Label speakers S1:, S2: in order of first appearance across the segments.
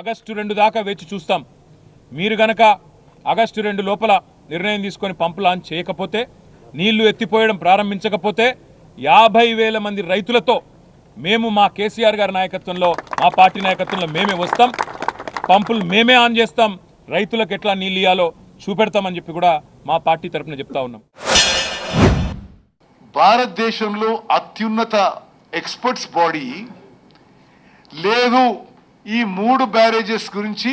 S1: August 2 దాకా వేచి చూస్తాం. మీరు గనక ఆగస్టు 2 లోపల నిర్ణయం తీసుకొని పంపు లాంచ్ చేయకపోతే, నీళ్లు ఎత్తిపోయడం ప్రారంభించకపోతే 50,000 మంది రైతులతో మేము మా కేసీఆర్ గారి నాయకత్వంలో, మా పార్టీ నాయకత్వంలో మేమే వస్తాం. పంపులు మేమే ఆన్ చేస్తాం. రైతులకు ఎట్లా నీళ్ళు ఇయ్యాలో చూపెడతామని చెప్పి కూడా మా పార్టీ తరఫున చెప్తా ఉన్నాం.
S2: భారతదేశంలో అత్యున్నత ఎక్స్పర్ట్స్ బాడీ లేదు, ఈ 3 బ్యారేజెస్ గురించి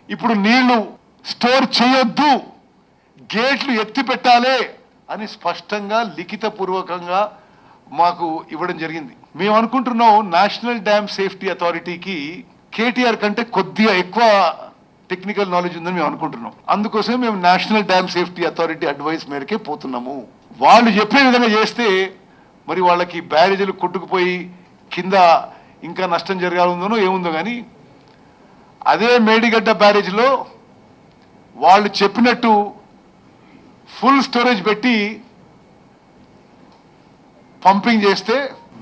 S2: ఇప్పుడు నీళ్లు స్టోర్ చేయొద్దు, గేట్లు ఎత్తి పెట్టాలి అని స్పష్టంగా లిఖితపూర్వకంగా మాకు ఇవ్వడం జరిగింది. మేము అనుకుంటున్నాం నేషనల్ డ్యామ్ సేఫ్టీ అథారిటీకి కేటీఆర్ కంటే కొద్దిగా ఎక్కువ టెక్నికల్ నాలెడ్జ్ ఉందని మేము అనుకుంటున్నాం. అందుకోసం మేము national dam safety authority advice మేరకే పోతున్నాము. వాళ్ళు చెప్పే విధంగా చేస్తే మరి వాళ్ళకి బ్యారేజీలు కొట్టుకుపోయి కింద ఇంకా నష్టం జరగాలందో ఏముందో కానీ, అదే మేడిగడ్డ బ్యారేజ్లో వాళ్ళు చెప్పినట్టు ఫుల్ స్టోరేజ్ పెట్టి పంపింగ్ చేస్తే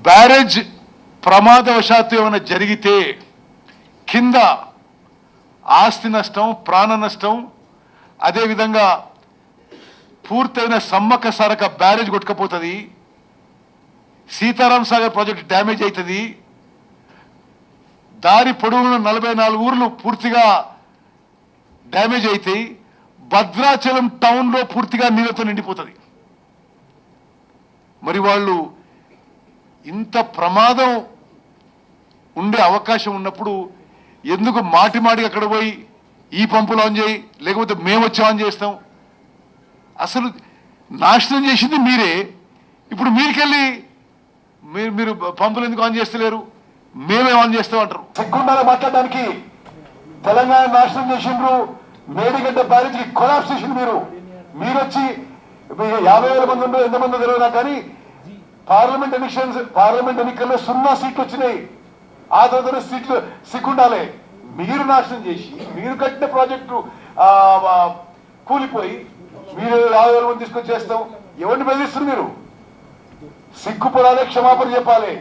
S2: బ్యారేజ్ ప్రమాదవశాత్తు ఏమైనా జరిగితే కింద ఆస్తి నష్టం, ప్రాణ నష్టం, అదేవిధంగా పూర్తయిన సమ్మక్క సారక బ్యారేజ్ కొట్టుకపోతుంది, సీతారాం సాగర్ ప్రాజెక్ట్ డ్యామేజ్ అవుతుంది, దారి పొడవున 44 ఊర్లు పూర్తిగా డ్యామేజ్ అవుతాయి, భద్రాచలం టౌన్లో పూర్తిగా నీళ్ళతో నిండిపోతుంది. మరి వాళ్ళు ఇంత ప్రమాదం ఉండే అవకాశం ఉన్నప్పుడు ఎందుకు మాటిమాటికి అక్కడ పోయి ఈ పంపులు ఆన్ చేయి, లేకపోతే మేము వచ్చి ఆన్ చేస్తాం? అసలు నాశనం చేసింది మీరే. ఇప్పుడు మీరికెళ్ళి మీరు పంపులు ఎందుకు ఆన్ చేస్తలేరు, మేమే ఆన్ చేస్తామంటారు.
S3: సిగ్గుండాలి మాట్లాడడానికి. తెలంగాణ నాశనం చేసిండ్రు, మేడిగడ్డ బ్యారేజ్కి కొలాప్స్ చేసిండ్రు. మీరు వచ్చి 50,000 మంది ఉండో ఎంతమంది తెలియదా, కానీ పార్లమెంట్ ఎన్నికల్లో 0 సీట్లు వచ్చినాయి. ఆ తర్వాత సీట్లు సిగ్గుండాలి. మీరు నాశనం చేసి మీరు కట్టిన ప్రాజెక్టు కూలిపోయి మీరు 50,000 మంది తీసుకొని చేస్తాం. ఎవరిని బెదిరిస్తారు మీరు? సిగ్గుపడాలి, క్షమాపణ చెప్పాలి.